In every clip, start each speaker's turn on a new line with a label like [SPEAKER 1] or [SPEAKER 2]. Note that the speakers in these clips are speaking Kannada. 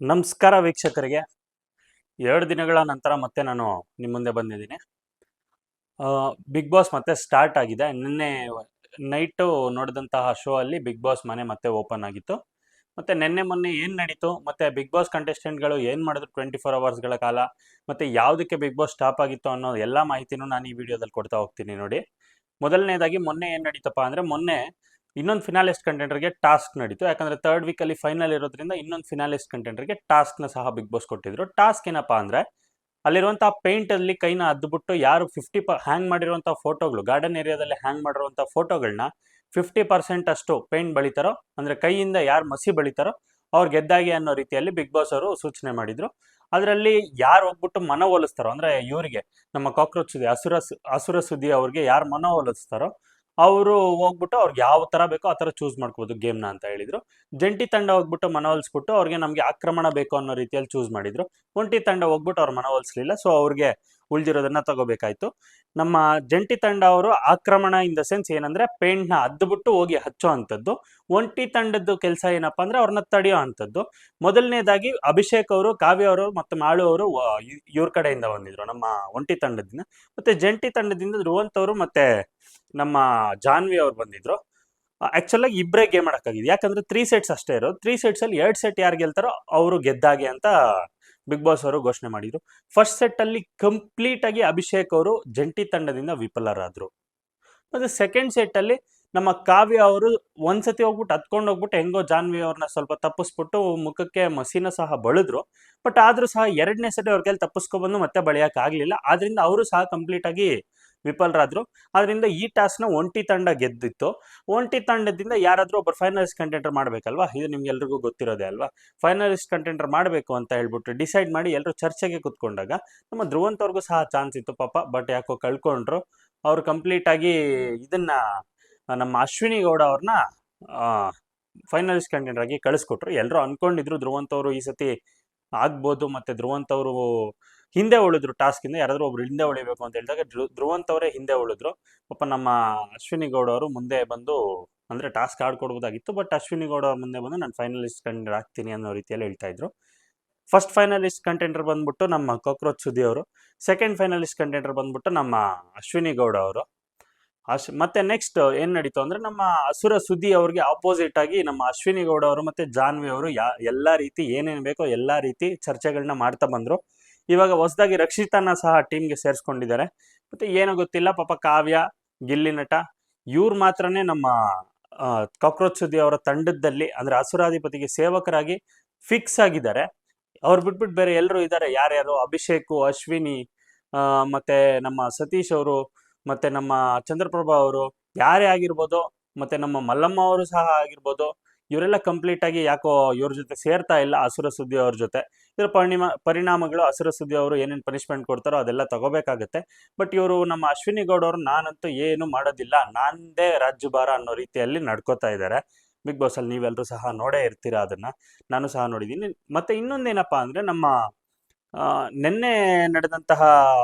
[SPEAKER 1] ನಮಸ್ಕಾರ ವೀಕ್ಷಕರಿಗೆ. 2 ದಿನಗಳ ನಂತರ ಮತ್ತೆ ನಾನು ನಿಮ್ಮ ಮುಂದೆ ಬಂದಿದ್ದೀನಿ. ಬಿಗ್ ಬಾಸ್ ಮತ್ತೆ ಸ್ಟಾರ್ಟ್ ಆಗಿದೆ. ನಿನ್ನೆ ನೈಟು ನೋಡಿದಂತಹ ಶೋ ಅಲ್ಲಿ ಬಿಗ್ ಬಾಸ್ ಮನೆ ಮತ್ತೆ ಓಪನ್ ಆಗಿತ್ತು. ಮತ್ತೆ ನಿನ್ನೆ ಮೊನ್ನೆ ಏನು ನಡೀತು, ಮತ್ತೆ ಬಿಗ್ ಬಾಸ್ ಕಂಟೆಸ್ಟೆಂಟ್ಗಳು ಏನು ಮಾಡಿದ್ರು 24 ಅವರ್ಸ್ಗಳ ಕಾಲ, ಮತ್ತೆ ಯಾವುದಕ್ಕೆ ಬಿಗ್ ಬಾಸ್ ಸ್ಟಾಪ್ ಆಗಿತ್ತು ಅನ್ನೋ ಎಲ್ಲ ಮಾಹಿತಿನೂ ನಾನು ಈ ವಿಡಿಯೋದಲ್ಲಿ ಕೊಡ್ತಾ ಹೋಗ್ತೀನಿ ನೋಡಿ. ಮೊದಲನೇದಾಗಿ ಮೊನ್ನೆ ಏನು ನಡೀತಪ್ಪ ಅಂದರೆ, ಮೊನ್ನೆ ಇನ್ನೊಂದು ಫಿನಾಲಿಸ್ಟ್ ಕಂಟೆಂಟರ್ಗೆ ಟಾಸ್ಕ್ ನಡೀತು. ಯಾಕಂದರೆ ಥರ್ಡ್ ವೀಕಲ್ಲಿ ಫೈನಲ್ ಇರೋದ್ರಿಂದ ಇನ್ನೊಂದು ಫಿನಾಲಿಸ್ಟ್ ಕಂಟೆಂಟರ್ಗೆ ಟಾಸ್ಕ್ನ ಸಹ ಬಿಗ್ ಬಾಸ್ ಕೊಟ್ಟಿದ್ರು. ಟಾಸ್ಕ್ ಏನಪ್ಪ ಅಂದರೆ, ಅಲ್ಲಿರುವಂಥ ಪೇಂಟಲ್ಲಿ ಕೈನ ಅದ್ಬಿಟ್ಟು ಯಾರು ಹ್ಯಾಂಗ್ ಮಾಡಿರುವಂಥ ಫೋಟೋಗಳು, ಗಾರ್ಡನ್ ಏರಿಯಾದಲ್ಲಿ ಹ್ಯಾಂಗ್ ಮಾಡಿರುವಂಥ ಫೋಟೋಗಳನ್ನ 50% ಅಷ್ಟು ಪೇಂಟ್ ಬಳಿತಾರೋ, ಅಂದರೆ ಕೈಯಿಂದ ಯಾರು ಮಸಿ ಬಳಿತಾರೋ ಅವ್ರು ಗೆದ್ದಾಗಿ ಅನ್ನೋ ರೀತಿಯಲ್ಲಿ ಬಿಗ್ ಬಾಸ್ ಅವರು ಸೂಚನೆ ಮಾಡಿದರು. ಅದರಲ್ಲಿ ಯಾರು ಹೋಗ್ಬಿಟ್ಟು ಮನವೊಲಿಸ್ತಾರೋ, ಅಂದರೆ ಇವರಿಗೆ ನಮ್ಮ ಕಾಕ್ರೋಚ್ ಸುದ್ದಿ ಅಸುರ ಸುದ್ದಿ ಅವ್ರಿಗೆ ಯಾರು ಮನವೊಲಿಸ್ತಾರೋ ಅವರು ಹೋಗ್ಬಿಟ್ಟು ಅವ್ರಿಗೆ ಯಾವ ಥರ ಬೇಕೋ ಆ ಥರ ಚೂಸ್ ಮಾಡ್ಕೋಬೋದು ಗೇಮ್ನ ಅಂತ ಹೇಳಿದರು. ಜಂಟಿ ತಂಡ ಹೋಗ್ಬಿಟ್ಟು ಮನವೊಲಿಸ್ಬಿಟ್ಟು ಅವ್ರಿಗೆ ನಮಗೆ ಆಕ್ರಮಣ ಬೇಕು ಅನ್ನೋ ರೀತಿಯಲ್ಲಿ ಚೂಸ್ ಮಾಡಿದರು. ಒಂಟಿ ತಂಡ ಹೋಗ್ಬಿಟ್ಟು ಅವ್ರು ಮನವೊಲಿಸ್ಲಿಲ್ಲ, ಸೊ ಅವ್ರಿಗೆ ಉಳಿದಿರೋದನ್ನ ತಗೋಬೇಕಾಯ್ತು. ನಮ್ಮ ಜಂಟಿ ತಂಡ ಅವರು ಆಕ್ರಮಣ ಇನ್ ದ ಸೆನ್ಸ್ ಏನಂದ್ರೆ ಪೇಂಟ್ನ ಅದ್ಬಿಟ್ಟು ಹೋಗಿ ಹಚ್ಚೋ ಅಂಥದ್ದು. ಒಂಟಿ ತಂಡದ್ದು ಕೆಲಸ ಏನಪ್ಪಾ ಅಂದ್ರೆ ಅವ್ರನ್ನ ತಡೆಯೋ ಅಂಥದ್ದು. ಮೊದಲನೇದಾಗಿ ಅಭಿಷೇಕ್ ಅವರು, ಕಾವ್ಯ ಅವರು ಮತ್ತು ಮಾಳು ಅವರು ಇವ್ರ ಕಡೆಯಿಂದ ಬಂದಿದ್ರು, ನಮ್ಮ ಒಂಟಿ ತಂಡದಿಂದ. ಮತ್ತೆ ಜಂಟಿ ತಂಡದಿಂದ ಧ್ರುವಂತ್ ಅವರು ಮತ್ತೆ ನಮ್ಮ ಜಾನ್ವಿ ಅವ್ರು ಬಂದಿದ್ರು. ಆಕ್ಚುಲಾಗಿ ಇಬ್ಬರೇ ಗೇಮ್ ಆಡೋಕ್ಕಾಗಿದೆ, ಯಾಕಂದ್ರೆ 3 ಸೆಟ್ಸ್ ಅಷ್ಟೇ ಇರೋದು. 3 ಸೆಟ್ಸಲ್ಲಿ 2 ಸೆಟ್ ಯಾರು ಗೆಲ್ತಾರೋ ಅವರು ಗೆದ್ದಾಗೆ ಅಂತ ಬಿಗ್ ಬಾಸ್ ಅವರು ಘೋಷಣೆ ಮಾಡಿದ್ರು. ಫಸ್ಟ್ ಸೆಟ್ ಅಲ್ಲಿ ಕಂಪ್ಲೀಟ್ ಆಗಿ ಅಭಿಷೇಕ್ ಅವರು ಜಂಟಿ ತಂಡದಿಂದ ವಿಫಲರಾದ್ರು. ಮತ್ತೆ ಸೆಕೆಂಡ್ ಸೆಟ್ ಅಲ್ಲಿ ನಮ್ಮ ಕಾವ್ಯ ಅವರು ಒಂದ್ಸತಿ ಹೋಗ್ಬಿಟ್ಟು ಹತ್ಕೊಂಡು ಹೋಗ್ಬಿಟ್ಟು ಹೆಂಗೋ ಜಾನ್ವಿ ಅವ್ರನ್ನ ಸ್ವಲ್ಪ ತಪ್ಪಿಸ್ಬಿಟ್ಟು ಮುಖಕ್ಕೆ ಮಸಿನ ಸಹ ಬಳಿದ್ರು. ಬಟ್ ಆದ್ರೂ ಸಹ 2ನೇ ಸೆಟ್ ಅವ್ರ ಕೈಲಿ ತಪ್ಪಿಸ್ಕೊಬಂದು ಮತ್ತೆ ಬಳಿಯಕ್ ಆಗ್ಲಿಲ್ಲ. ಆದ್ರಿಂದ ಅವರು ಸಹ ಕಂಪ್ಲೀಟ್ ಆಗಿ ವಿಫಲರಾದ್ರು. ಆದ್ರಿಂದ ಈ ಟಾಸ್ಕ್ನ ಒಂಟಿ ತಂಡ ಗೆದ್ದಿತ್ತು. ಒಂಟಿ ತಂಡದಿಂದ ಯಾರಾದ್ರೂ ಒಬ್ಬರು ಫೈನಲಿಸ್ಟ್ ಕಂಟೆಂಟರ್ ಮಾಡ್ಬೇಕಲ್ವಾ, ಇದು ನಿಮ್ಗೆಲ್ರಿಗೂ ಗೊತ್ತಿರೋದೇ ಅಲ್ವಾ. ಫೈನಲಿಸ್ಟ್ ಕಂಟೆಂಟರ್ ಮಾಡಬೇಕು ಅಂತ ಹೇಳ್ಬಿಟ್ಟು ಡಿಸೈಡ್ ಮಾಡಿ ಎಲ್ಲರೂ ಚರ್ಚೆಗೆ ಕುತ್ಕೊಂಡಾಗ ನಮ್ಮ ಧ್ರುವಂತ್ ಅವ್ರಿಗೂ ಸಹ ಚಾನ್ಸ್ ಇತ್ತು ಪಾಪ, ಬಟ್ ಯಾಕೋ ಕಳ್ಕೊಂಡ್ರು. ಅವ್ರು ಕಂಪ್ಲೀಟ್ ಆಗಿ ಇದನ್ನ ನಮ್ಮ ಅಶ್ವಿನಿ ಗೌಡ ಅವ್ರನ್ನ ಫೈನಲಿಸ್ಟ್ ಕಂಟೆಂಟರ್ ಆಗಿ ಕಳಿಸ್ಕೊಟ್ರು. ಎಲ್ಲರೂ ಅನ್ಕೊಂಡಿದ್ರು ಧ್ರುವಂತ್ ಅವರು ಈ ಸತಿ ಆಗ್ಬೋದು, ಮತ್ತೆ ಧ್ರುವಂತ್ ಅವರು ಹಿಂದೆ ಉಳಿದ್ರು ಟಾಸ್ಕ್ ಇಂದ. ಯಾರಾದ್ರೂ ಒಬ್ರು ಹಿಂದೆ ಉಳಿಬೇಕು ಅಂತ ಹೇಳಿದಾಗ ಧ್ರುವಂತ್ ಅವರೇ ಹಿಂದೆ ಉಳಿದ್ರು. ಪಾಪ ನಮ್ಮ ಅಶ್ವಿನಿ ಗೌಡ ಅವರು ಮುಂದೆ ಬಂದು, ಅಂದ್ರೆ ಟಾಸ್ಕ್ ಆಡ್ಕೊಡ್ಬೋದಾಗಿತ್ತು, ಬಟ್ ಅಶ್ವಿನಿ ಗೌಡ ಅವ್ರ ಮುಂದೆ ಬಂದು ನಾನು ಫೈನಲಿಸ್ಟ್ ಕಂಟೆಂಟರ್ ಆಗ್ತೀನಿ ಅನ್ನೋ ರೀತಿಯಲ್ಲಿ ಹೇಳ್ತಾ ಇದ್ರು. ಫಸ್ಟ್ ಫೈನಲಿಸ್ಟ್ ಕಂಟೆಂಟರ್ ಬಂದ್ಬಿಟ್ಟು ನಮ್ಮ ಕಾಕ್ರೋಚ್ ಸುದ್ದಿ ಅವರು, ಸೆಕೆಂಡ್ ಫೈನಲಿಸ್ಟ್ ಕಂಟೆಂಟರ್ ಬಂದ್ಬಿಟ್ಟು ನಮ್ಮ ಅಶ್ವಿನಿ ಗೌಡ ಅವರು. ಮತ್ತೆ ನೆಕ್ಸ್ಟ್ ಏನ್ ನಡೀತು ಅಂದ್ರೆ, ನಮ್ಮ ಅಸುರ ಸುದ್ದಿ ಅವ್ರಿಗೆ ಆಪೋಸಿಟ್ ಆಗಿ ನಮ್ಮ ಅಶ್ವಿನಿ ಗೌಡ ಅವರು ಮತ್ತೆ ಜಾನ್ವಿ ಅವರು ಎಲ್ಲಾ ರೀತಿ ಏನೇನ್ ಬೇಕೋ ಎಲ್ಲಾ ರೀತಿ ಚರ್ಚೆಗಳನ್ನ ಮಾಡ್ತಾ ಬಂದ್ರು. ಇವಾಗ ಹೊಸದಾಗಿ ರಕ್ಷಿತಾನ ಸಹ ಟೀಮ್ಗೆ ಸೇರಿಸ್ಕೊಂಡಿದ್ದಾರೆ. ಮತ್ತೆ ಏನೋ ಗೊತ್ತಿಲ್ಲ ಪಾಪ ಕಾವ್ಯ, ಗಿಲ್ಲಿ ನಟ ಇವ್ರು ಮಾತ್ರನೇ ನಮ್ಮ ಕಾಕ್ರೋಚ್ ಸುದ್ದಿ ಅವರ ತಂಡದಲ್ಲಿ, ಅಂದ್ರೆ ಅಸುರಾಧಿಪತಿಗೆ ಸೇವಕರಾಗಿ ಫಿಕ್ಸ್ ಆಗಿದ್ದಾರೆ. ಅವ್ರು ಬಿಟ್ಬಿಟ್ಟು ಬೇರೆ ಎಲ್ಲರೂ ಇದ್ದಾರೆ. ಯಾರ್ಯಾರು, ಅಭಿಷೇಕ್, ಅಶ್ವಿನಿ, ಮತ್ತೆ ನಮ್ಮ ಸತೀಶ್ ಅವರು, ಮತ್ತೆ ನಮ್ಮ ಚಂದ್ರಪ್ರಭಾ ಅವರು, ಯಾರೇ ಆಗಿರ್ಬೋದು, ಮತ್ತೆ ನಮ್ಮ ಮಲ್ಲಮ್ಮ ಅವರು ಸಹ ಆಗಿರ್ಬೋದು, ಇವರೆಲ್ಲ ಕಂಪ್ಲೀಟ್ ಆಗಿ ಯಾಕೋ ಇವ್ರ ಜೊತೆ ಸೇರ್ತಾ ಇಲ್ಲ ಅಸುರ ಸುದ್ದಿ ಅವ್ರ ಜೊತೆ. ಇದರ ಪರಿಣಾಮಗಳು ಅಸುರ ಸುದ್ದಿ ಅವರು ಏನೇನು ಪನಿಷ್ಮೆಂಟ್ ಕೊಡ್ತಾರೋ ಅದೆಲ್ಲ ತಗೋಬೇಕಾಗತ್ತೆ. ಬಟ್ ಇವರು ನಮ್ಮ ಅಶ್ವಿನಿ ಗೌಡ ಅವರು ನಾನಂತೂ ಏನು ಮಾಡೋದಿಲ್ಲ, ನಾನದೇ ರಾಜ್ಯಭಾರ ಅನ್ನೋ ರೀತಿಯಲ್ಲಿ ನಡ್ಕೋತಾ ಇದ್ದಾರೆ ಬಿಗ್ ಬಾಸ್ ಅಲ್ಲಿ. ನೀವೆಲ್ಲರೂ ಸಹ ನೋಡೇ ಇರ್ತೀರಾ ಅದನ್ನ, ನಾನು ಸಹ ನೋಡಿದ್ದೀನಿ. ಮತ್ತೆ ಇನ್ನೊಂದೇನಪ್ಪಾ ಅಂದ್ರೆ, ನಮ್ಮ ನಿನ್ನೆ ನಡೆದಂತಹ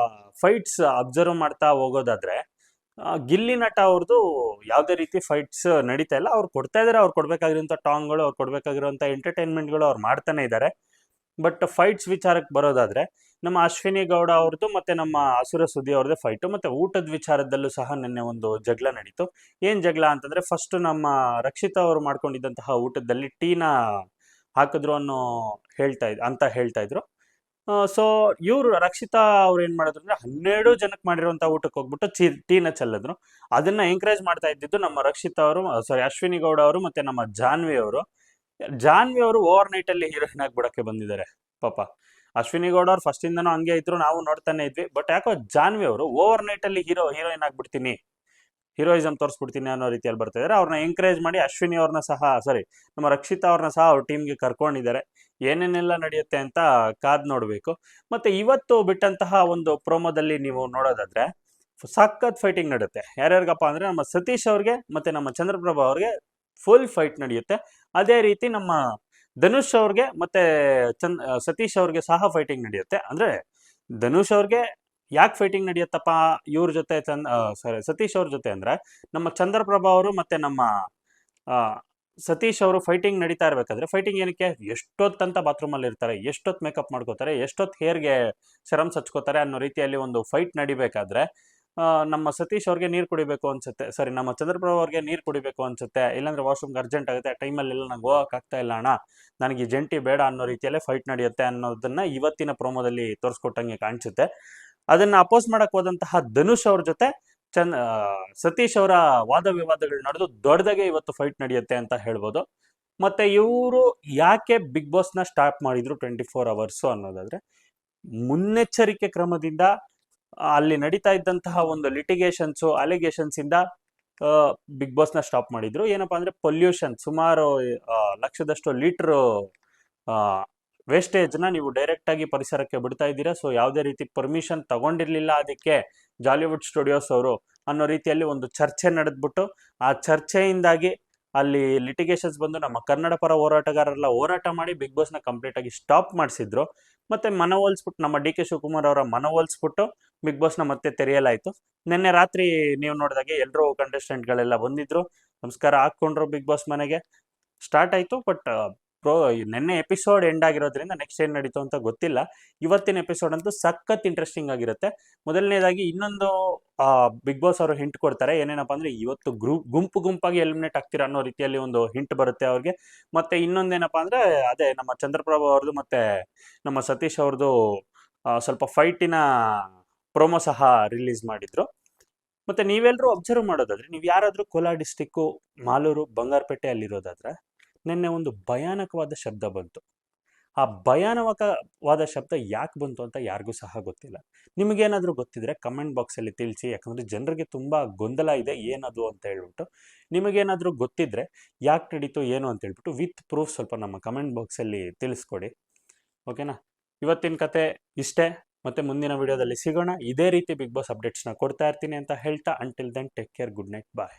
[SPEAKER 1] ಫೈಟ್ಸ್ ಅಬ್ಸರ್ವ್ ಮಾಡ್ತಾ ಹೋಗೋದಾದ್ರೆ, ಗಿಲ್ಲಿ ನಟ ಅವ್ರದ್ದು ಯಾವುದೇ ರೀತಿ ಫೈಟ್ಸ್ ನಡೀತಾ ಇಲ್ಲ. ಅವ್ರು ಕೊಡ್ತಾ ಇದಾರೆ, ಅವ್ರು ಕೊಡ್ಬೇಕಾಗಿರುವಂಥ ಟಾಂಗ್ಗಳು, ಅವ್ರು ಕೊಡ್ಬೇಕಾಗಿರುವಂಥ ಎಂಟರ್ಟೈನ್ಮೆಂಟ್ಗಳು ಅವ್ರು ಮಾಡ್ತಾನೆ ಇದ್ದಾರೆ. ಬಟ್ ಫೈಟ್ಸ್ ವಿಚಾರಕ್ಕೆ ಬರೋದಾದ್ರೆ, ನಮ್ಮ ಅಶ್ವಿನಿ ಗೌಡ ಅವ್ರದ್ದು ಮತ್ತೆ ನಮ್ಮ ಅಸುರ ಸುದ್ದಿ ಅವ್ರದ್ದು ಫೈಟು. ಮತ್ತೆ ಊಟದ ವಿಚಾರದಲ್ಲೂ ಸಹ ನಿನ್ನೆ ಒಂದು ಜಗಳ ನಡೀತು. ಏನ್ ಜಗಳ ಅಂತಂದ್ರೆ, ಫಸ್ಟ್ ನಮ್ಮ ರಕ್ಷಿತಾ ಅವರು ಮಾಡ್ಕೊಂಡಿದ್ದಂತಹ ಊಟದಲ್ಲಿ ಟೀನ ಹಾಕಿದ್ರು ಹೇಳ್ತಾ ಇದ್ರು. ಸೊ ಇವರು ರಕ್ಷಿತಾ ಅವ್ರು ಏನ್ ಮಾಡಿದ್ರು ಅಂದ್ರೆ, 12 ಜನಕ್ಕೆ ಮಾಡಿರುವಂತ ಊಟಕ್ಕೆ ಹೋಗ್ಬಿಟ್ಟು ಟೀನ ಚೆಲ್ಲಿದ್ರು. ಅದನ್ನ ಎಂಕರೇಜ್ ಮಾಡ್ತಾ ಇದ್ದಿದ್ದು ನಮ್ಮ ರಕ್ಷಿತಾ ಅವರು, ಸಾರಿ ಅಶ್ವಿನಿ ಗೌಡ ಅವರು ಮತ್ತೆ ನಮ್ಮ ಜಾನ್ವಿ ಅವರು. ಜಾನ್ವಿ ಅವರು ಓವರ್ ನೈಟ್ ಅಲ್ಲಿ ಹೀರೋಯಿನ್ ಆಗ್ಬಿಡಕ್ಕೆ ಬಂದಿದ್ದಾರೆ ಪಾಪ. ಅಶ್ವಿನಿ ಗೌಡ ಅವ್ರು ಫಸ್ಟ್ ಇಂದನೂ ಹಂಗೆ ಇದ್ರು, ನಾವು ನೋಡ್ತಾನೆ ಇದ್ವಿ. ಬಟ್ ಯಾಕೋ ಜಾನ್ವಿ ಅವರು ಓವರ್ ನೈಟ್ ಅಲ್ಲಿ ಹೀರೋಯಿನ್ ಆಗ್ಬಿಡ್ತೀನಿ, ಹೀರೋಯಿಸಮ್ ತೋರಿಸ್ಬಿಡ್ತೀನಿ ಅನ್ನೋ ರೀತಿಯಲ್ಲಿ ಬರ್ತಾ ಇದ್ದಾರೆ. ಅವ್ರನ್ನ ಎಂಕರೇಜ್ ಮಾಡಿ ಅಶ್ವಿನಿ ಅವ್ರನ್ನ ಸಹ, ಸಾರಿ ನಮ್ಮ ರಕ್ಷಿತಾ ಅವ್ರನ್ನ ಸಹ ಅವ್ರ ಟೀಮ್ಗೆ ಕರ್ಕೊಂಡಿದ್ದಾರೆ. ಏನೇನೆಲ್ಲ ನಡೆಯುತ್ತೆ ಅಂತ ಕಾದ್ ನೋಡ್ಬೇಕು. ಮತ್ತೆ ಇವತ್ತು ಬಿಟ್ಟಂತಹ ಒಂದು ಪ್ರೋಮೋದಲ್ಲಿ ನೀವು ನೋಡೋದಾದ್ರೆ ಸಖತ್ ಫೈಟಿಂಗ್ ನಡೆಯುತ್ತೆ. ಯಾರ್ಯಾರಿಗಪ್ಪ ಅಂದ್ರೆ, ನಮ್ಮ ಸತೀಶ್ ಅವ್ರಿಗೆ ಮತ್ತೆ ನಮ್ಮ ಚಂದ್ರಪ್ರಭಾ ಅವ್ರಿಗೆ ಫುಲ್ ಫೈಟ್ ನಡೆಯುತ್ತೆ. ಅದೇ ರೀತಿ ನಮ್ಮ ಧನುಷ್ ಅವ್ರಿಗೆ ಮತ್ತೆ ಸತೀಶ್ ಅವ್ರಿಗೆ ಸಹ ಫೈಟಿಂಗ್ ನಡೆಯುತ್ತೆ. ಅಂದ್ರೆ ಧನುಷ್ ಅವ್ರಿಗೆ ಯಾಕೆ ಫೈಟಿಂಗ್ ನಡೆಯುತ್ತಪ್ಪ ಇವ್ರ ಜೊತೆ, ಸಾರಿ ಸತೀಶ್ ಅವ್ರ ಜೊತೆ ಅಂದ್ರೆ, ನಮ್ಮ ಚಂದ್ರಪ್ರಭಾ ಅವರು ಮತ್ತೆ ನಮ್ಮ ಸತೀಶ್ ಅವರು ಫೈಟಿಂಗ್ ನಡೀತಾ ಇರಬೇಕಾದ್ರೆ ಫೈಟಿಂಗ್ ಏನಕ್ಕೆ ಎಷ್ಟೊತ್ತಂತ ಬಾತ್ರೂಮಲ್ಲಿ ಇರ್ತಾರೆ, ಎಷ್ಟೊತ್ತು ಮೇಕಪ್ ಮಾಡ್ಕೋತಾರೆ, ಎಷ್ಟೊತ್ತು ಹೇರ್ಗೆ ಸೆರಮ್ಸ್ ಹಚ್ಕೋತಾರೆ ಅನ್ನೋ ರೀತಿಯಲ್ಲಿ ಒಂದು ಫೈಟ್ ನಡಿಬೇಕಾದ್ರೆ ನಮ್ಮ ಸತೀಶ್ ಅವ್ರಿಗೆ ನೀರು ಕುಡಿಬೇಕು ಅನ್ಸುತ್ತೆ, ಸರಿ ನಮ್ಮ ಚಂದ್ರಪ್ರಭು ಅವ್ರಿಗೆ ನೀರು ಕುಡಿಬೇಕು ಅನ್ಸುತ್ತೆ, ಇಲ್ಲಾಂದ್ರೆ ವಾಶ್ರೂಮ್ಗೆ ಅರ್ಜೆಂಟ್ ಆಗುತ್ತೆ, ಆ ಟೈಮಲ್ಲೆಲ್ಲ ನಂಗೆ ಹೋಗಕ್ಕಾಗ್ತಾ ಇಲ್ಲ ಅಣ್ಣ, ನನಗೆ ಈ ಜಂಟಿ ಬೇಡ ಅನ್ನೋ ರೀತಿಯಲ್ಲೇ ಫೈಟ್ ನಡೆಯುತ್ತೆ ಅನ್ನೋದನ್ನ ಇವತ್ತಿನ ಪ್ರೋಮೋದಲ್ಲಿ ತೋರಿಸ್ಕೊಟ್ಟಂಗೆ ಕಾಣಿಸುತ್ತೆ. ಅದನ್ನ ಅಪೋಸ್ ಮಾಡಕ್ ಹೋದಂತಹ ಧನುಷ್ ಅವ್ರ ಜೊತೆ ಸತೀಶ್ ಅವರ ವಾದ ವಿವಾದಗಳು ನಡೆದು ದೊಡ್ಡದಾಗೆ ಇವತ್ತು ಫೈಟ್ ನಡೆಯುತ್ತೆ ಅಂತ ಹೇಳ್ಬೋದು. ಮತ್ತೆ ಇವರು ಯಾಕೆ ಬಿಗ್ ಬಾಸ್ ನ ಸ್ಟಾರ್ಟ್ ಮಾಡಿದ್ರು 24 ಅವರ್ಸ್ ಅನ್ನೋದಾದ್ರೆ, ಮುನ್ನೆಚ್ಚರಿಕೆ ಕ್ರಮದಿಂದ ಅಲ್ಲಿ ನಡೀತಾ ಇದ್ದಂತಹ ಒಂದು ಲಿಟಿಗೇಷನ್ಸ್ ಅಲಿಗೇಷನ್ಸ್ ಇಂದ ಬಿಗ್ ಬಾಸ್ ನ ಸ್ಟಾಪ್ ಮಾಡಿದ್ರು. ಏನಪ್ಪಾ ಅಂದ್ರೆ ಪೊಲ್ಯೂಷನ್, ಸುಮಾರು ಲಕ್ಷದಷ್ಟು ಲೀಟರ್ ವೇಸ್ಟೇಜ್ ನ ನೀವು ಡೈರೆಕ್ಟ್ ಆಗಿ ಪರಿಸರಕ್ಕೆ ಬಿಡ್ತಾ ಇದ್ದೀರಾ, ಸೊ ಯಾವುದೇ ರೀತಿ ಪರ್ಮಿಷನ್ ತಗೊಂಡಿರ್ಲಿಲ್ಲ ಅದಕ್ಕೆ ಜಾಲಿವುಡ್ ಸ್ಟುಡಿಯೋಸ್ ಅವರು ಅನ್ನೋ ರೀತಿಯಲ್ಲಿ ಒಂದು ಚರ್ಚೆ ನಡೆದ್ಬಿಟ್ಟು, ಆ ಚರ್ಚೆಯಿಂದಾಗಿ ಅಲ್ಲಿ ಲಿಟಿಗೇಷನ್ಸ್ ಬಂದು ನಮ್ಮ ಕನ್ನಡ ಪರ ಹೋರಾಟಗಾರರೆಲ್ಲ ಹೋರಾಟ ಮಾಡಿ ಬಿಗ್ ಬಾಸ್ ನ ಕಂಪ್ಲೀಟ್ ಆಗಿ ಸ್ಟಾಪ್ ಮಾಡಿಸಿದ್ರು. ಮತ್ತೆ ಮನವೊಲಿಸ್ಬಿಟ್ಟು ನಮ್ಮ ಡಿ ಕೆ ಶಿವಕುಮಾರ್ ಅವರ ಮನವೊಲಿಸ್ಬಿಟ್ಟು ಬಿಗ್ ಬಾಸ್ ನ ಮತ್ತೆ ತೆರೆಯಲಾಯ್ತು. ನಿನ್ನೆ ರಾತ್ರಿ ನೀವು ನೋಡಿದಾಗೆ ಎಲ್ಲರೂ ಕಂಟೆಸ್ಟೆಂಟ್ಗಳೆಲ್ಲ ಬಂದಿದ್ರು, ನಮಸ್ಕಾರ ಹಾಕೊಂಡ್ರು, ಬಿಗ್ ಬಾಸ್ ಮನೆಗೆ ಸ್ಟಾರ್ಟ್ ಆಯ್ತು. ಬಟ್ ನಿನ್ನೆ ಎಪಿಸೋಡ್ ಎಂಡ್ ಆಗಿರೋದ್ರಿಂದ ನೆಕ್ಸ್ಟ್ ಏನ್ ನಡೀತು ಅಂತ ಗೊತ್ತಿಲ್ಲ. ಇವತ್ತಿನ ಎಪಿಸೋಡ್ ಅಂತೂ ಸಖತ್ ಇಂಟ್ರೆಸ್ಟಿಂಗ್ ಆಗಿರುತ್ತೆ. ಮೊದಲನೇದಾಗಿ ಇನ್ನೊಂದು ಬಿಗ್ ಬಾಸ್ ಅವರು ಹಿಂಟ್ ಕೊಡ್ತಾರೆ, ಏನೇನಪ್ಪ ಅಂದ್ರೆ ಇವತ್ತು ಗುಂಪು ಗುಂಪಾಗಿ ಎಲಿಮಿನೇಟ್ ಆಗ್ತೀರಾ ಅನ್ನೋ ರೀತಿಯಲ್ಲಿ ಒಂದು ಹಿಂಟ್ ಬರುತ್ತೆ ಅವ್ರಿಗೆ. ಮತ್ತೆ ಇನ್ನೊಂದೇನಪ್ಪ ಅಂದ್ರೆ ಅದೇ ನಮ್ಮ ಚಂದ್ರಪ್ರಭು ಅವ್ರದ್ದು ಮತ್ತೆ ನಮ್ಮ ಸತೀಶ್ ಅವ್ರದ್ದು ಸ್ವಲ್ಪ ಫೈಟಿನ ಪ್ರೋಮೋ ಸಹ ರಿಲೀಸ್ ಮಾಡಿದ್ರು. ಮತ್ತೆ ನೀವೆಲ್ಲರೂ ಅಬ್ಸರ್ವ್ ಮಾಡೋದಾದ್ರೆ, ನೀವು ಯಾರಾದ್ರೂ ಕೋಲಾರ ಡಿಸ್ಟಿಕ್ಕು ಮಾಲೂರು ಬಂಗಾರಪೇಟೆ ಅಲ್ಲಿರೋದಾದ್ರೆ, ನಿನ್ನೆ ಒಂದು ಭಯಾನಕವಾದ ಶಬ್ದ ಬಂತು. ಆ ಭಯಾನಕವಾದ ಶಬ್ದ ಯಾಕೆ ಬಂತು ಅಂತ ಯಾರಿಗೂ ಸಹ ಗೊತ್ತಿಲ್ಲ. ನಿಮಗೇನಾದ್ರೂ ಗೊತ್ತಿದ್ರೆ ಕಮೆಂಟ್ ಬಾಕ್ಸಲ್ಲಿ ತಿಳಿಸಿ, ಯಾಕಂದ್ರೆ ಜನರಿಗೆ ತುಂಬಾ ಗೊಂದಲ ಇದೆ ಏನದು ಅಂತ ಹೇಳ್ಬಿಟ್ಟು. ನಿಮಗೇನಾದ್ರೂ ಗೊತ್ತಿದ್ರೆ ಯಾಕೆ ನಡೀತು ಏನು ಅಂತ ಹೇಳ್ಬಿಟ್ಟು ವಿತ್ ಪ್ರೂಫ್ ಸ್ವಲ್ಪ ನಮ್ಮ ಕಮೆಂಟ್ ಬಾಕ್ಸಲ್ಲಿ ತಿಳಿಸ್ಕೊಡಿ, ಓಕೆನಾ? ಇವತ್ತಿನ ಕತೆ ಇಷ್ಟೇ. ಮತ್ತೆ ಮುಂದಿನ ವಿಡಿಯೋದಲ್ಲಿ ಸಿಗೋಣ. ಇದೇ ರೀತಿ ಬಿಗ್ ಬಾಸ್ ಅಪ್ಡೇಟ್ಸ್ನ ಕೊಡ್ತಾ ಇರ್ತೀನಿ ಅಂತ ಹೇಳ್ತಾ, until then take care, good night, ಬಾಯ್.